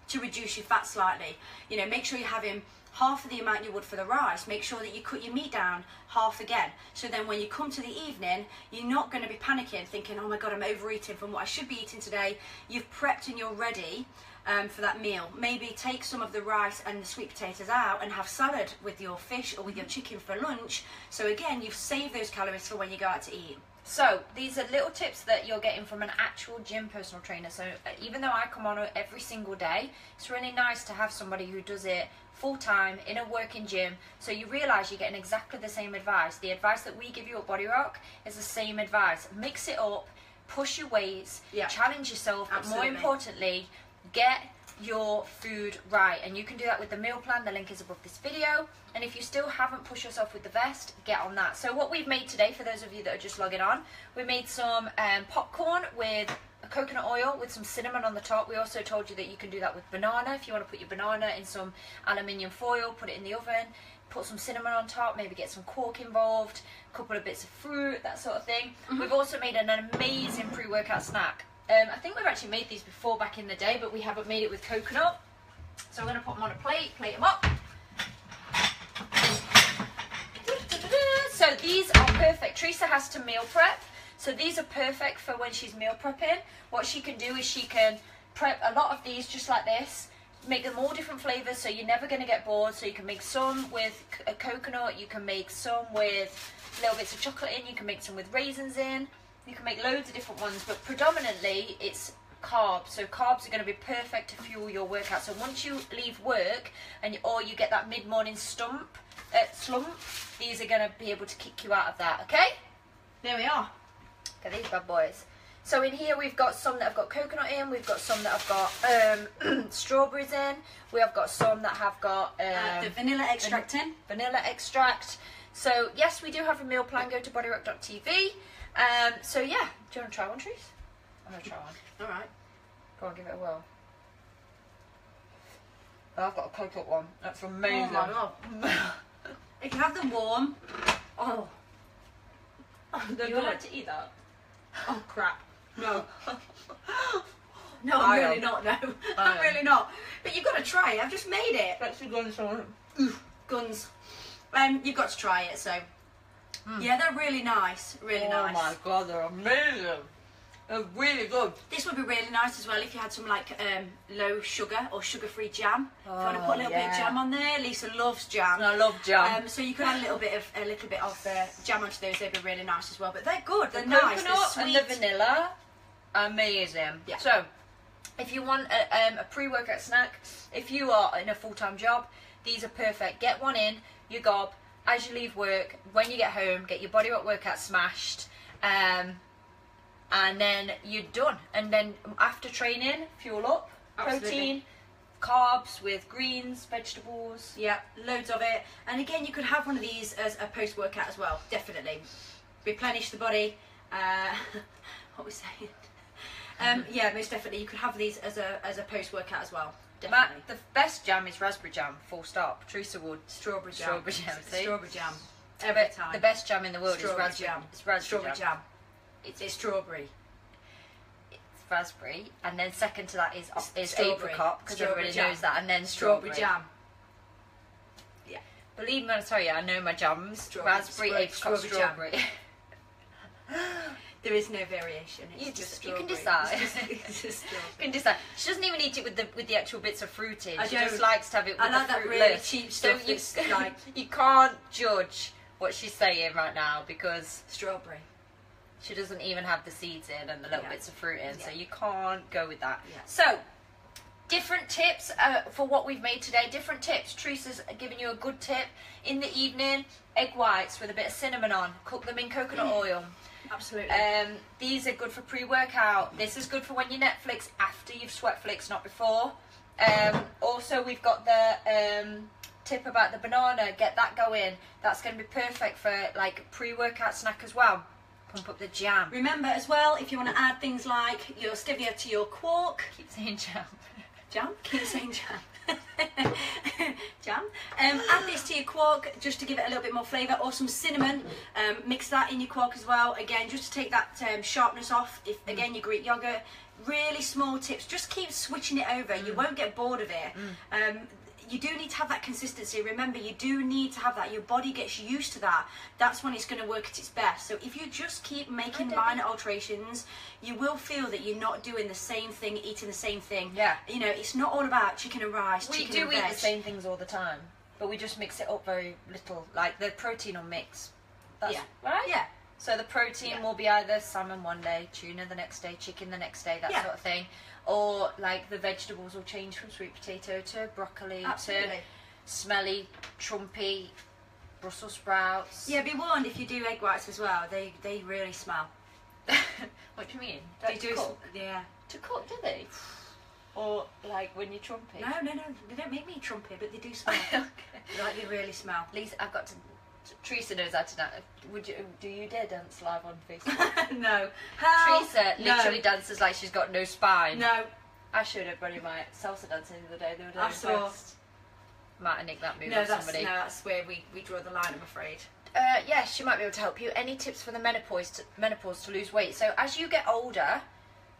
to reduce your fat slightly. You know, make sure you're having half of the amount you would for the rice. Make sure that you cut your meat down half again. So then when you come to the evening, you're not going to be panicking, thinking, oh my God, I'm overeating from what I should be eating today. You've prepped and you're ready for that meal. Maybe take some of the rice and the sweet potatoes out and have salad with your fish or with your chicken for lunch. So again, you've saved those calories for when you go out to eat. So these are little tips that you're getting from an actual gym personal trainer. So even though I come on every single day, it's really nice to have somebody who does it full time in a working gym, so you realise you're getting exactly the same advice. The advice that we give you at Body Rock is the same advice. Mix it up, push your weights, challenge yourself, but more importantly, get your food right. And you can do that with the meal plan. The link is above this video. And if you still haven't pushed yourself with the vest, get on that. So what we've made today, for those of you that are just logging on, we made some popcorn with coconut oil with some cinnamon on the top. We also told you that you can do that with banana. If you want to put your banana in some aluminium foil, put it in the oven, put some cinnamon on top, maybe get some quark involved, a couple of bits of fruit, that sort of thing. We've also made an amazing pre-workout snack. I think we've actually made these before back in the day, but we haven't made it with coconut. So we're going to put them on a plate them up. So these are perfect. Teresa has to meal prep. So these are perfect for when she's meal prepping. What she can do is she can prep a lot of these just like this, make them all different flavours, so you're never going to get bored. So you can make some with a coconut, you can make some with little bits of chocolate in, you can make some with raisins in, you can make loads of different ones, but predominantly it's carbs. So carbs are going to be perfect to fuel your workout. So once you leave work or you get that mid-morning slump, these are going to be able to kick you out of that, okay? There we are. Okay, these bad boys. So in here we've got some that have got coconut in, we've got some that have got strawberries in, we have got some that have got the vanilla extract in. Vanilla extract. So yes, we do have a meal plan. Go to bodyrock.tv. So yeah, do you want to try one, Trees? I'm going to try one. Alright. Go on, give it a whirl. Oh, I've got a coconut one. That's amazing. Oh my god. If you have them warm, You're allowed to eat that? Oh crap. No. No, I'm really not, no. I'm really not. But you've got to try it. I've just made it. Let's do guns on. Guns. You've got to try it, so. Yeah, they're really nice. Really nice. Oh my god, they're amazing. They're really good. This would be really nice as well if you had some like low sugar or sugar-free jam. If you want to put a little bit of jam on there. Lisa loves jam. I love jam. So you could add a little bit of jam onto those. They'd be really nice as well. But they're good. They're the nice. Coconut They're and sweet. the vanilla, amazing. Yeah. So, if you want a pre-workout snack, if you are in a full-time job, these are perfect. Get one in, you gob, as you leave work, when you get home, get your Body Rock workout smashed, and then you're done. And then after training, fuel up. Absolutely. Protein, carbs with greens, vegetables. Yeah, loads of it. And again, you could have one of these as a post-workout as well, definitely. Replenish the body. What was I saying? Yeah, most definitely. You could have these as a post-workout as well, definitely. The best jam is raspberry jam, full stop. Teresa would. Strawberry jam. Strawberry jam, see? Strawberry jam. Every time. The best jam in the world Strawberry is raspberry jam. It's raspberry Strawberry jam. It's strawberry. It's raspberry, and then second to that is Strawberry. apricot, because Strawberry everybody jam. knows that, and then Strawberry jam. Yeah. Believe me when I tell you, I know my jams. Strawberry. Raspberry, apricot, Strawberry jam. strawberry. There is no variation. It's just you can strawberry. decide. It's just strawberry. You can decide. She doesn't even eat it with the actual bits of fruit in. I She don't. just likes to have it with I like the that fruit really list. cheap So stuff that's like you can't judge what she's saying right now because strawberry. she doesn't even have the seeds in and the little bits of fruit in, so Yeah. you can't go with that. Yeah. So, different tips for what we've made today. Different tips. Teresa's giving you a good tip. In the evening, egg whites with a bit of cinnamon on. Cook them in coconut oil. Absolutely. These are good for pre-workout. This is good for when you Netflix after you've sweatflixed, not before. Also, we've got the tip about the banana. Get that going. That's going to be perfect for like pre-workout snack as well. Pump up the jam. Remember as well, if you want to add things like your stevia to your quark. Keep saying jam. Jam? Keep saying jam. Jam. Add this to your quark just to give it a little bit more flavour, or some cinnamon. Mix that in your quark as well. Again, just to take that sharpness off. If again you Greek yogurt, really small tips. Just keep switching it over. You won't get bored of it. You do need to have that consistency. Remember, you do need to have that. Your body gets used to that. That's when it's going to work at its best. So if you just keep making minor alterations, you will feel that you're not doing the same thing, eating the same thing. Yeah. You know, it's not all about chicken and rice, We chicken do and eat veg. the same things all the time, but we just mix it up very little. Like the protein will mix. That's Yeah. right. Yeah. So the protein will be either salmon one day, tuna the next day, chicken the next day, that sort of thing. Or like the vegetables will change from sweet potato to broccoli to smelly, trumpy Brussels sprouts. Yeah, be warned if you do egg whites as well, they really smell. What do you mean? They do cook? Yeah. To cook, do they? Or like when you trumpet? No, they don't make me trumpet, but they do smell. Okay. Like they really smell. Lisa, I've got to. Teresa knows how to dance. Do you dare dance live on Facebook? No. Hell, Teresa literally dances like she's got no spine. No. I showed everybody my salsa dancing the other day. They were doing I saw. best. Might have nicked that move No, off somebody. that's where we draw the line, I'm afraid. Yes, she might be able to help you. Any tips for the menopause to lose weight? So as you get older,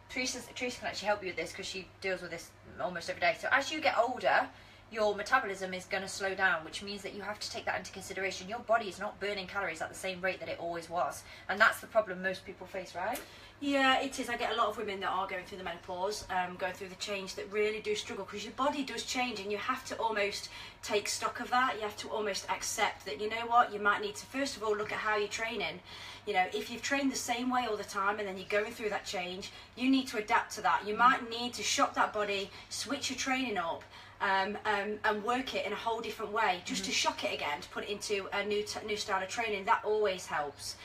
Teresa can actually help you with this because she deals with this almost every day. So as you get older, your metabolism is going to slow down, which means that you have to take that into consideration. Your body is not burning calories at the same rate that it always was, and that's the problem most people face, right? Yeah, it is. I get a lot of women that are going through the menopause, going through the change, that really do struggle because your body does change, and you have to almost take stock of that. You have to almost accept that, you know what, you might need to first of all look at how you're training. You know, if you've trained the same way all the time and then you're going through that change, you need to adapt to that. You might need to shock that body, switch your training up, and work it in a whole different way, just to shock it again, to put it into a new style of training. That always helps.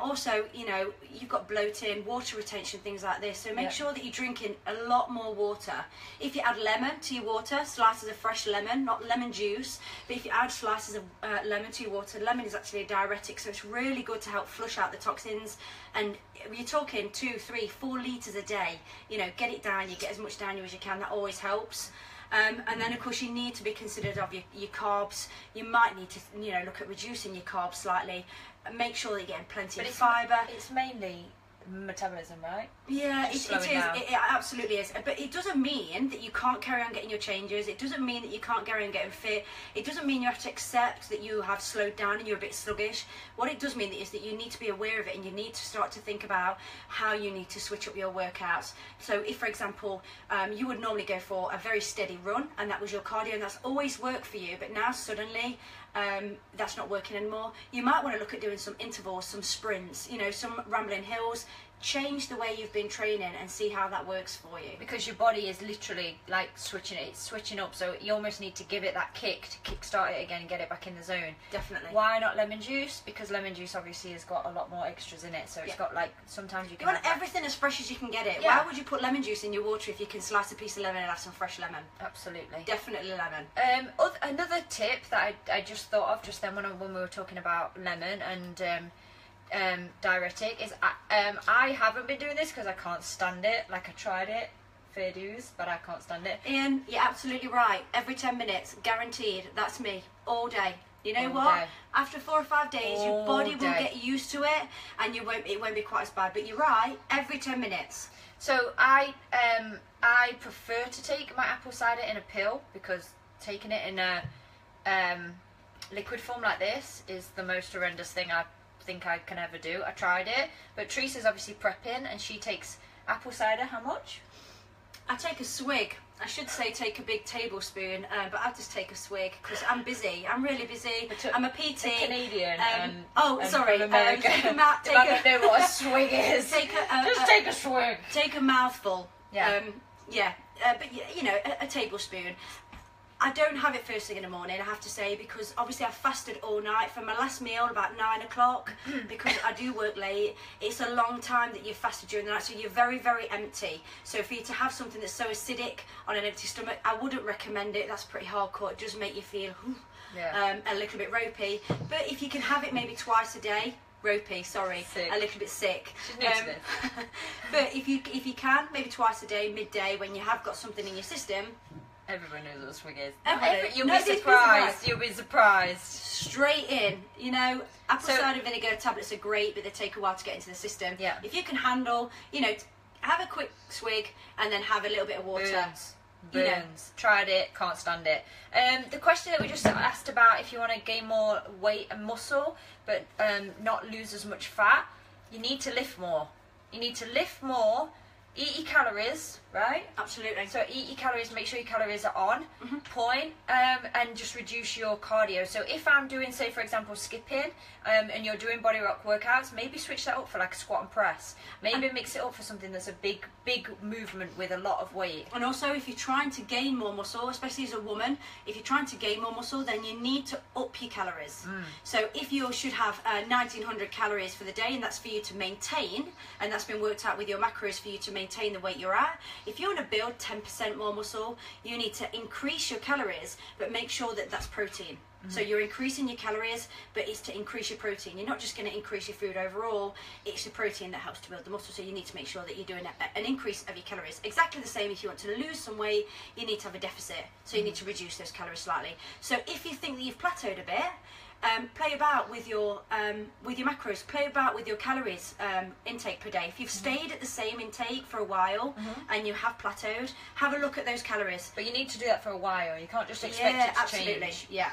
Also, you know, you've got bloating, water retention, things like this, so make sure that you're drinking a lot more water. If you add lemon to your water, slices of fresh lemon, not lemon juice, but if you add slices of lemon to your water, lemon is actually a diuretic, so it's really good to help flush out the toxins. And you're talking 2, 3, 4 litres a day. You know, get it down, you get as much down you as you can, that always helps. And then of course you need to be considerate of your carbs. You might need to, you know, look at reducing your carbs slightly. Make sure that you're getting plenty of fibre. It's mainly metabolism, right? Yeah, it is. It absolutely is. But it doesn't mean that you can't carry on getting your changes. It doesn't mean that you can't carry on getting fit. It doesn't mean you have to accept that you have slowed down and you're a bit sluggish. What it does mean is that you need to be aware of it, and you need to start to think about how you need to switch up your workouts. So if, for example, you would normally go for a very steady run, and that was your cardio, and that's always worked for you, but now suddenly that's not working anymore, you might want to look at doing some intervals, some sprints, you know, some rambling hills. Change the way you've been training and see how that works for you. Because your body is literally like switching up, so you almost need to give it that kick to kickstart it again and get it back in the zone. Definitely. Why not lemon juice? Because lemon juice obviously has got a lot more extras in it, so it's got like, sometimes you can... You want everything as fresh as you can get it. Yeah. Why would you put lemon juice in your water if you can slice a piece of lemon and add some fresh lemon? Absolutely. Definitely lemon. Another tip that I just thought of just then when we were talking about lemon and diuretic is I haven't been doing this because I can't stand it. Like, I tried it, fair dues, but I can't stand it. Ian, you're absolutely right. Every 10 minutes, guaranteed. That's me, all day. You know all what? Day. After 4 or 5 days, your body will get used to it, and it won't be quite as bad. But you're right. Every 10 minutes. So I prefer to take my apple cider in a pill, because taking it in a liquid form like this is the most horrendous thing I think I can ever do. I tried it, but Teresa's obviously prepping, and she takes apple cider. How much? I take a swig. I should say take a big tablespoon, but I just take a swig because I'm busy. I'm really busy. I'm a PT. A Canadian. Sorry. From America. I don't know what a swig is. Take a swig. Take a mouthful. Yeah. But you know, a tablespoon. I don't have it first thing in the morning, I have to say, because obviously I've fasted all night for my last meal about 9 o'clock because I do work late. It's a long time that you've fasted during the night, so you're very, very empty. So for you to have something that's so acidic on an empty stomach, I wouldn't recommend it. That's pretty hardcore. It does make you feel a little bit ropey. But if you can have it maybe twice a day, ropey, sorry, sick. A little bit sick. But if you can, maybe twice a day, midday, when you have got something in your system. Everyone knows what a swig is. You'll be surprised. You'll be surprised. Straight in. You know, apple cider vinegar tablets are great, but they take a while to get into the system. Yeah. If you can handle, you know, have a quick swig and then have a little bit of water. Burns. Tried it, can't stand it. The question that we just asked about, if you want to gain more weight and muscle, but not lose as much fat, you need to lift more. You need to lift more eat your calories, right? Absolutely. So eat your calories, make sure your calories are on point, and just reduce your cardio. So if I'm doing, say for example, skipping, and you're doing body rock workouts, maybe switch that up for like a squat and press. Maybe mix it up for something that's a big movement with a lot of weight. And also, if you're trying to gain more muscle, especially as a woman, if you're trying to gain more muscle, then you need to up your calories. So if you should have 1900 calories for the day, and that's for you to maintain, and that's been worked out with your macros for you to maintain the weight you're at. If you want to build 10% more muscle, you need to increase your calories, but make sure that that's protein. So you're increasing your calories, but it's to increase your protein. You're not just going to increase your food overall, it's the protein that helps to build the muscle. So you need to make sure that you're doing an increase of your calories. Exactly the same if you want to lose some weight, you need to have a deficit. So you need to reduce those calories slightly. So if you think that you've plateaued a bit, play about with your macros, play about with your calories intake per day. If you've stayed at the same intake for a while and you have plateaued, have a look at those calories. But you need to do that for a while. You can't just expect it to change. Yeah.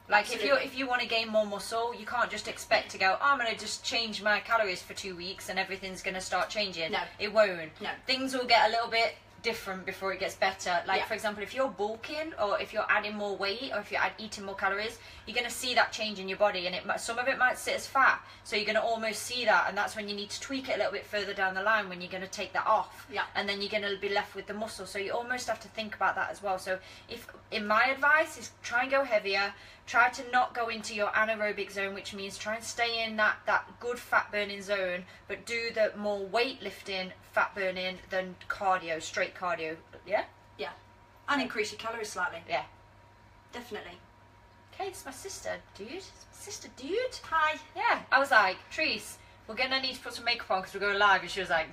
Like if you want to gain more muscle, you can't just expect to go, oh, I'm going to just change my calories for 2 weeks and everything's going to start changing. No. It won't. No. Things will get a little bit different before it gets better. Like for example, if you're bulking or if you're adding more weight or if you're eating more calories, you're going to see that change in your body, and some of it might sit as fat, so you're going to almost see that, and that's when you need to tweak it a little bit further down the line when you're going to take that off, and then you're going to be left with the muscle. So you almost have to think about that as well. So if in my advice is try and go heavier, try to not go into your anaerobic zone, which means try and stay in that good fat burning zone, but do the more weightlifting fat burning than cardio, straight cardio. Yeah And increase your calories slightly. Yeah, Definitely. okay, it's my sister, dude. It's my sister, dude. Hi. Yeah, I was like, Treese, we're gonna need to put some makeup on because we're going live, and she was like,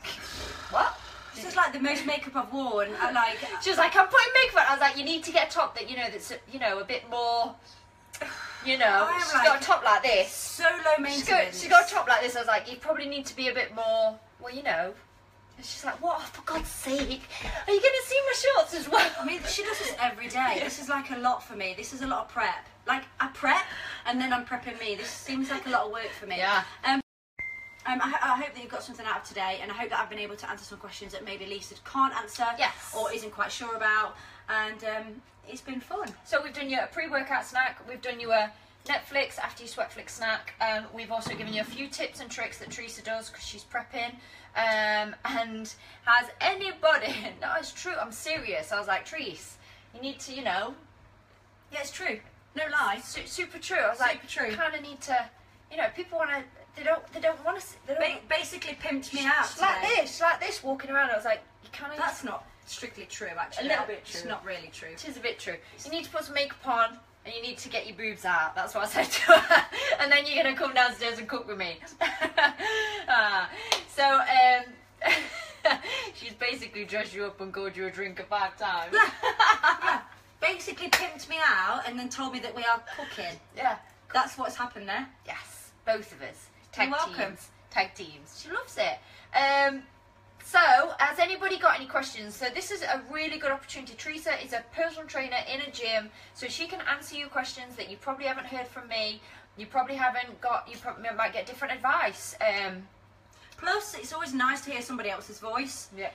what? This is like the most makeup I've worn. She was like, I'm putting makeup on. I was like, you need to get a top that that's a bit more, she's got a top like this. So low maintenance. She's got a top like this. I was like, you probably need to be a bit more, And she's like, what? For God's sake, are you going to see my shorts as well? I mean, she does this every day. This is like a lot for me. This is a lot of prep. Like, I prep and then I'm prepping me. This seems like a lot of work for me. Yeah. I hope that you've got something out of today, and I hope that I've been able to answer some questions that maybe Lisa can't answer or isn't quite sure about. And it's been fun. So we've done you a pre-workout snack. We've done you a Netflix after you sweatflix snack. We've also given you a few tips and tricks that Teresa does because she's prepping. And has anybody... No, it's true. I'm serious. I was like, Teresa, you need to, Yeah, it's true. No lie. Super true. I was like, true. You kind of need to... people want to... They don't want to... Basically pimped me out She's like this, walking around. I was like, you kind of... That's not strictly true, actually. A little bit true. It's not really true. It is a bit true. You need to put some makeup on, and you need to get your boobs out. That's what I said to her. And then you're going to come downstairs and cook with me. She's basically dressed you up and called you a drinker 5 times. Yeah. Basically pimped me out and then told me that we are cooking. Yeah. That's what's happened there. Yes. Both of us. You're welcome. Tag teams. She loves it. So, has anybody got any questions? So this is a really good opportunity. Teresa is a personal trainer in a gym, so she can answer you questions that you probably haven't heard from me. You probably haven't got, you probably might get different advice. Plus, it's always nice to hear somebody else's voice. Yeah.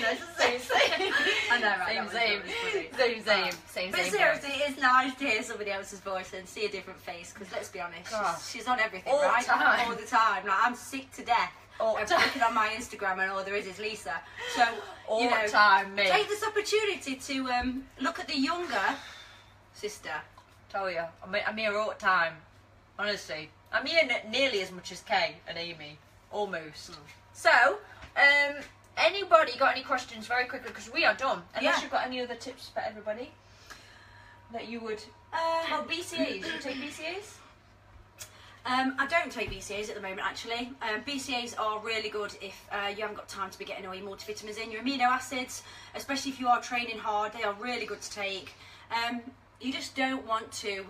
No, it's the same. I know, right? Same. But seriously, it is nice to hear somebody else's voice and see a different face, because let's be honest, she's on everything, all right? The time. All the time. Like, I'm sick to death of looking on my Instagram and all there is Lisa. So, all the time, mate. Take this opportunity to look at the younger sister. Tell you, I'm here all the time. Honestly, I'm here nearly as much as Kay and Amy, almost. So, anybody got any questions very quickly, because we are done. Unless you've got any other tips for everybody that you would... well, BCAs. You take BCAs? I don't take BCAs at the moment, actually. BCAs are really good if you haven't got time to be getting all your multivitamins in. Your amino acids, especially if you are training hard, they are really good to take. You just don't want to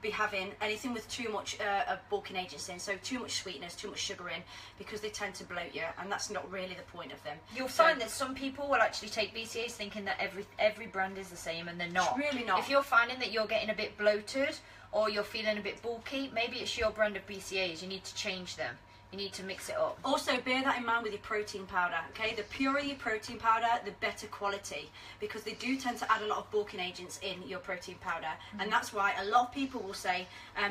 be having anything with too much of bulking agents in, so too much sweetness, too much sugar in, because they tend to bloat you, and that's not really the point of them. You'll find that some people will actually take BCAs thinking that every brand is the same, and they're not. It's really not. If you're finding that you're getting a bit bloated or you're feeling a bit bulky, maybe it's your brand of BCAs. You need to change them. You need to mix it up. Also, bear that in mind with your protein powder, okay? The purer your protein powder, the better quality, because they do tend to add a lot of bulking agents in your protein powder. And that's why a lot of people will say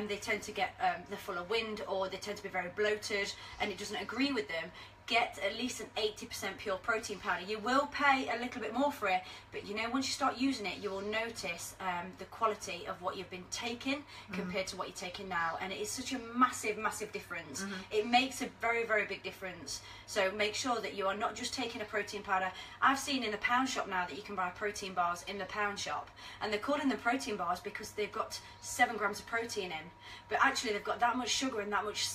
they tend to get they're full of wind, or they tend to be very bloated, and it doesn't agree with them. Get at least an 80% pure protein powder. You will pay a little bit more for it, but you know, once you start using it, you will notice the quality of what you've been taking compared to what you're taking now, and it is such a massive difference. It makes a very big difference. So make sure that you are not just taking a protein powder. I've seen in the pound shop now that you can buy protein bars in the pound shop, and they're calling them protein bars because they've got 7 grams of protein in, but actually they've got that much sugar and that much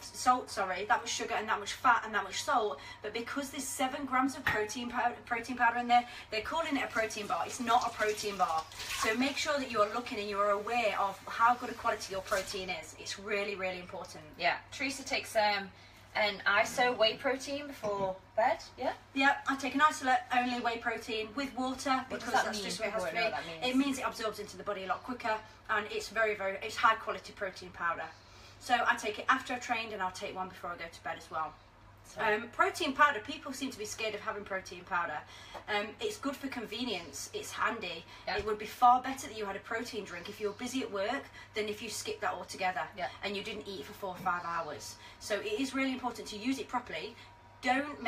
salt, sorry, that much sugar and that much fat and that much salt, but because there's 7 grams of protein powder in there, they're calling it a protein bar. It's not a protein bar. So make sure that you are looking and you are aware of how good a quality your protein is. It's really important. Yeah, Teresa takes an ISO whey protein before bed. Yeah, I take an isolate only whey protein with water, because that's just what it has to be. It means it absorbs into the body a lot quicker, and it's it's high quality protein powder. So I take it after I've trained, and I'll take one before I go to bed as well. Protein powder, people seem to be scared of having protein powder. It's good for convenience, it's handy. It would be far better that you had a protein drink if you're busy at work than if you skipped that altogether and you didn't eat for 4 or 5 hours. So it is really important to use it properly. Don't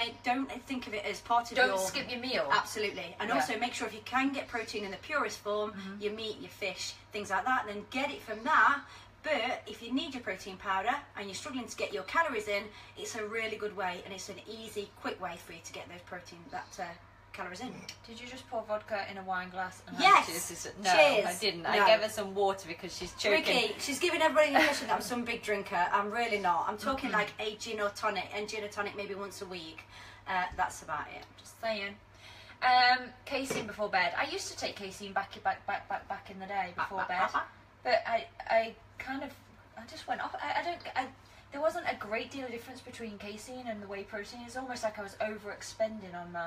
think of it as part of Don't skip your meal. Absolutely. And also make sure if you can get protein in the purest form, your meat, your fish, things like that, then get it from that. But if you need your protein powder and you're struggling to get your calories in, it's a really good way, and it's an easy, quick way for you to get those calories in. Did you just pour vodka in a wine glass? And Yes! No, Cheers. I didn't. No. I gave her some water because she's choking. Ricky, she's giving everybody the impression that I'm some big drinker. I'm really not. I'm talking like a gin or tonic, and gin or tonic maybe once a week. That's about it. Just saying. Casein before bed. I used to take casein back in the day before bed. But I just went off. There wasn't a great deal of difference between casein and the whey protein. It's almost like I was overexpending on the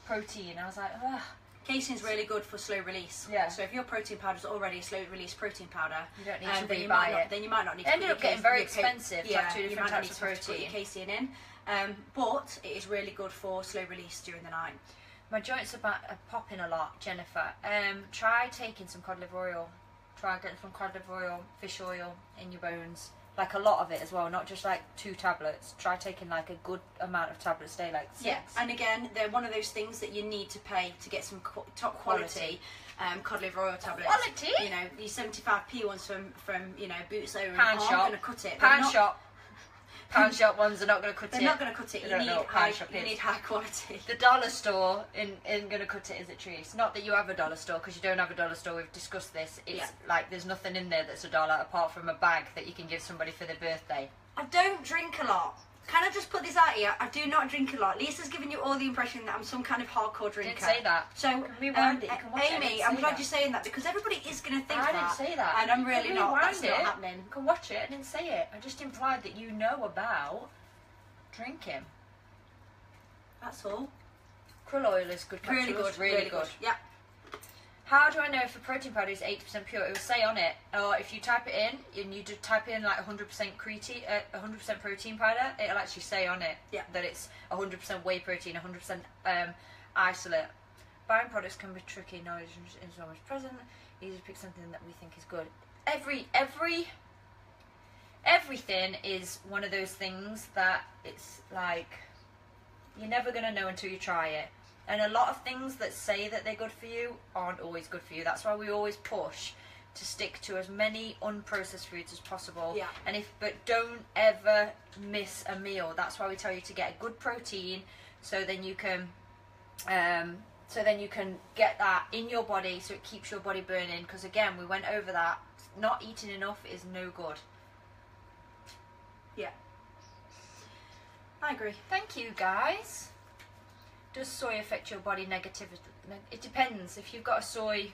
protein. I was like, ugh. Casein's really good for slow release. Yeah. So if your protein powder is already a slow release protein powder, you don't need to then rebuy it. Then you might not need to. to. It ended up getting very expensive to have 2 different types of protein. Put your casein in, but it is really good for slow release during the night. My joints are popping a lot, Jennifer. Try taking some cod liver oil. Try getting some cod liver oil, fish oil in your bones. Like a lot of it as well, not just like 2 tablets. Try taking like a good amount of tablets a day, like 6. Yeah, and again, they're one of those things that you need to pay to get some top quality cod liver oil tablets. Quality? You know, these 75p ones from you know, Boots aren't going to cut it. Pound shop ones are not going to cut They're it. not going to cut it. You need high quality. The dollar store isn't going to cut it, is it, Trees? Not that you have a dollar store, because you don't have a dollar store. We've discussed this. It's like there's nothing in there that's $1 apart from a bag that you can give somebody for their birthday. I don't drink a lot. Can I just put this out here? I do not drink a lot. Lisa's giving you all the impression that I'm some kind of hardcore drinker. Didn't say that. So, Amy, I'm glad you're saying that, because everybody is going to think that. I didn't say that. And I'm really not. That's not happening. You can watch it. I didn't say it. I just implied that you know about drinking. That's all. Krill oil is good. Really good. Really good. Yeah. How do I know if a protein powder is 80% pure? It will say on it, or if you type it in and you just type in like 100% 100% protein powder, it'll actually say on it that it's 100% whey protein, 100% isolate. Buying products can be tricky. Knowledge is always present. Easy to pick something that we think is good. Everything is one of those things that it's like you're never gonna know until you try it. And a lot of things that say that they're good for you aren't always good for you. That's why we always push to stick to as many unprocessed foods as possible. Yeah. But don't ever miss a meal. That's why we tell you to get a good protein, so then you can get that in your body, so it keeps your body burning. Because again, we went over that. Not eating enough is no good. Yeah. I agree. Thank you, guys. Does soy affect your body negatively? It depends. If you've got a soy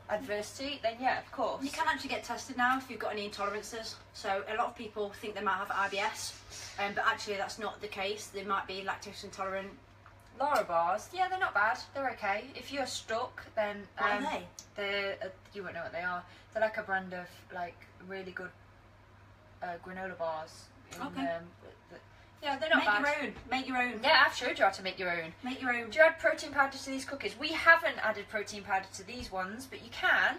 adversity, then yeah, of course. You can actually get tested now if you've got any intolerances. So a lot of people think they might have IBS, but actually that's not the case. They might be lactose intolerant. Lara bars, yeah, they're not bad. They're okay. If you're stuck, then what are they? You won't know what they are. They're like a brand of like really good granola bars. Okay. Yeah, they're not bad. Make your own. Yeah, I've showed you how to make your own. Make your own. Do you add protein powder to these cookies? We haven't added protein powder to these ones, but you can.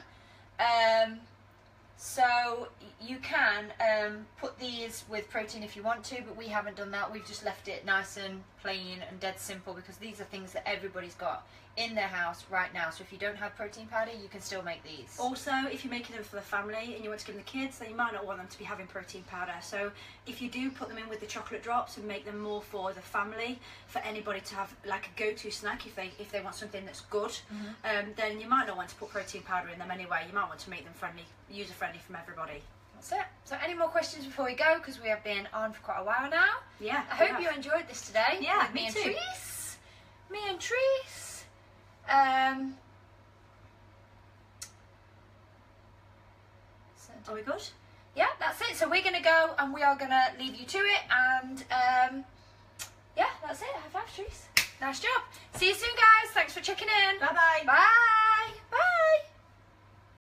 So you can put these with protein if you want to, but we haven't done that. We've just left it nice and plain and dead simple because these are things that everybody's got in their house right now. So if you don't have protein powder, you can still make these. Also, if you're making them for the family and you want to give them the kids, then you might not want them to be having protein powder. So if you do put them in with the chocolate drops and make them more for the family, for anybody to have like a go-to snack if they want something that's good, then you might not want to put protein powder in them anyway. You might want to make them friendly, user-friendly from everybody. That's it. So any more questions before we go? Because we have been on for quite a while now. Yeah. I hope you enjoyed this today. Yeah, with me and too. Trees. Me and Trees. Are we good? Yeah, that's it. So we're going to go and we are going to leave you to it. And yeah, that's it. Have fun, Trees. Nice job. See you soon, guys. Thanks for checking in. Bye-bye. Bye.